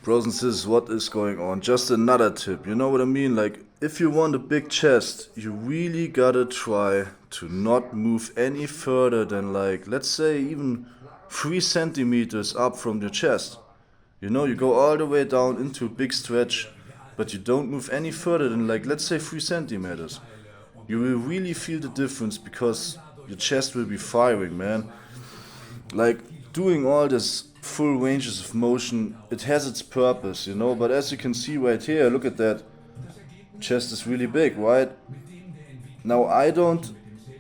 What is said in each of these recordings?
Bros and sis, what is going on? Just another tip, you know what I mean? Like, if you want a big chest, you really gotta try to not move any further than, like, let's say even 3 centimeters up from your chest. You know, you go all the way down into a big stretch, but you don't move any further than, like, let's say 3 centimeters. You will really feel the difference because your chest will be firing, man. Like, doing all this full ranges of motion, it has its purpose, you know. But as you can see right here, look at that. Chest is really big, right? Now, I don't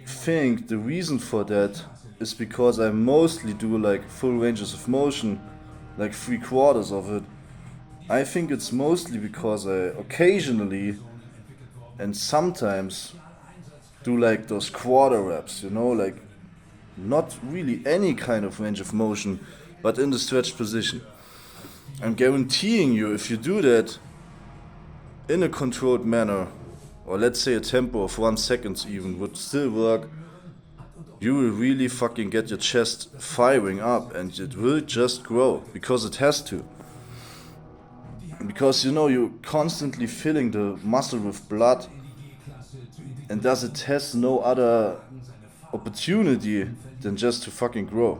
think the reason for that is because I mostly do like full ranges of motion, like 3/4 of it. I think it's mostly because I occasionally and sometimes do like those quarter reps, you know, like not really any kind of range of motion, but in the stretched position. I'm guaranteeing you, if you do that in a controlled manner, or let's say a tempo of 1 second even would still work, you will really fucking get your chest firing up and it will just grow because it has to. Because you know, you're constantly filling the muscle with blood, and thus it has no other opportunity than just to fucking grow.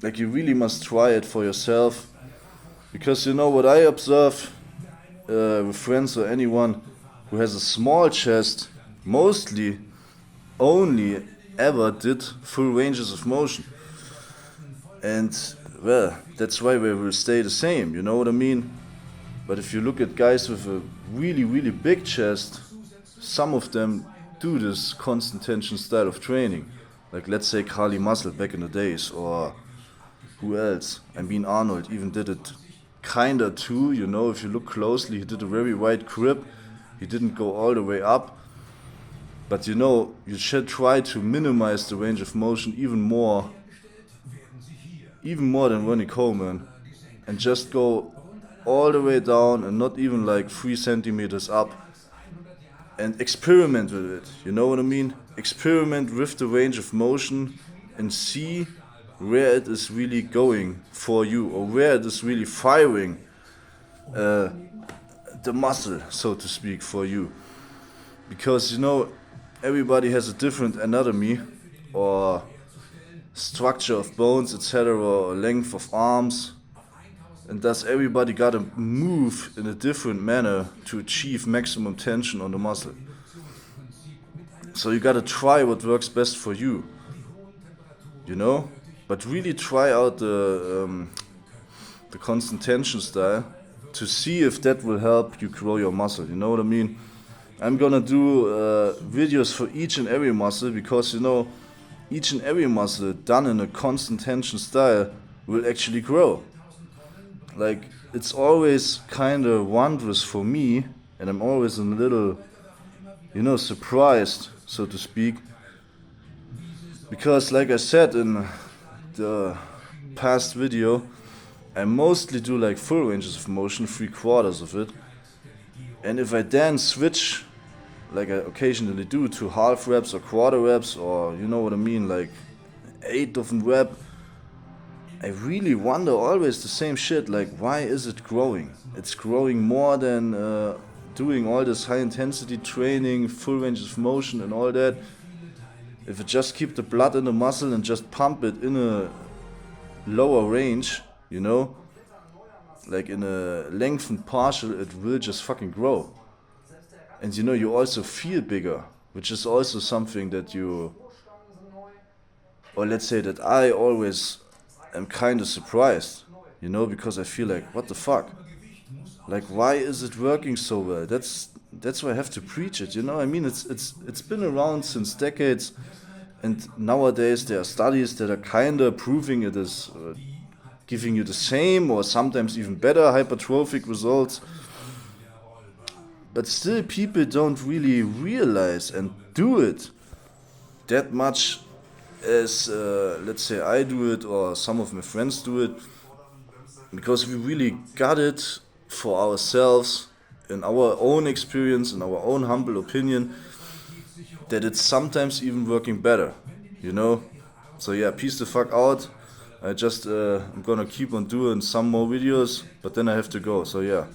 Like, you really must try it for yourself. Because you know what I observe with friends or anyone who has a small chest, mostly only ever did full ranges of motion. And well, that's why we will stay the same, you know what I mean? But if you look at guys with a really, really big chest, some of them do this constant tension style of training. Like, let's say Carly Muscle back in the days, or who else? I mean, Arnold even did it kinda too, you know, if you look closely, he did a very wide grip. He didn't go all the way up. But you know, you should try to minimize the range of motion even more than Ronnie Coleman, and just go all the way down and not even like 3 centimeters up, and experiment with it, you know what I mean? Experiment with the range of motion and see where it is really going for you, or where it is really firing the muscle, so to speak, for you. Because you know, everybody has a different anatomy or structure of bones, etc., or length of arms, and thus everybody gotta move in a different manner to achieve maximum tension on the muscle. So you gotta try what works best for you, you know? But really try out the constant tension style to see if that will help you grow your muscle, you know what I mean? I'm gonna do videos for each and every muscle, because you know, each and every muscle done in a constant tension style will actually grow. Like, it's always kinda wondrous for me, and I'm always a little, you know, surprised, so to speak. Because like I said in the past video, I mostly do like full ranges of motion, 3/4 of it. And if I then switch, like I occasionally do, to half reps or quarter reps, or you know what I mean, like 1/8 of a rep, I really wonder always the same shit, like, why is it growing? It's growing more than doing all this high intensity training, full ranges of motion and all that. If it just keep the blood in the muscle and just pump it in a lower range, you know, like in a lengthened partial, it will just fucking grow. And you know, you also feel bigger, which is also something that you, or let's say that I always am kind of surprised, you know, because I feel like, what the fuck? Like, why is it working so well? That's why I have to preach it, you know. I mean, it's been around since decades, and nowadays there are studies that are kind of proving it is giving you the same or sometimes even better hypertrophic results. But still, people don't really realize and do it that much as, let's say, I do it, or some of my friends do it, because we really got it for ourselves, in our own experience, in our own humble opinion, that it's sometimes even working better, you know? So yeah, peace the fuck out. I'm gonna keep on doing some more videos, but then I have to go. So yeah,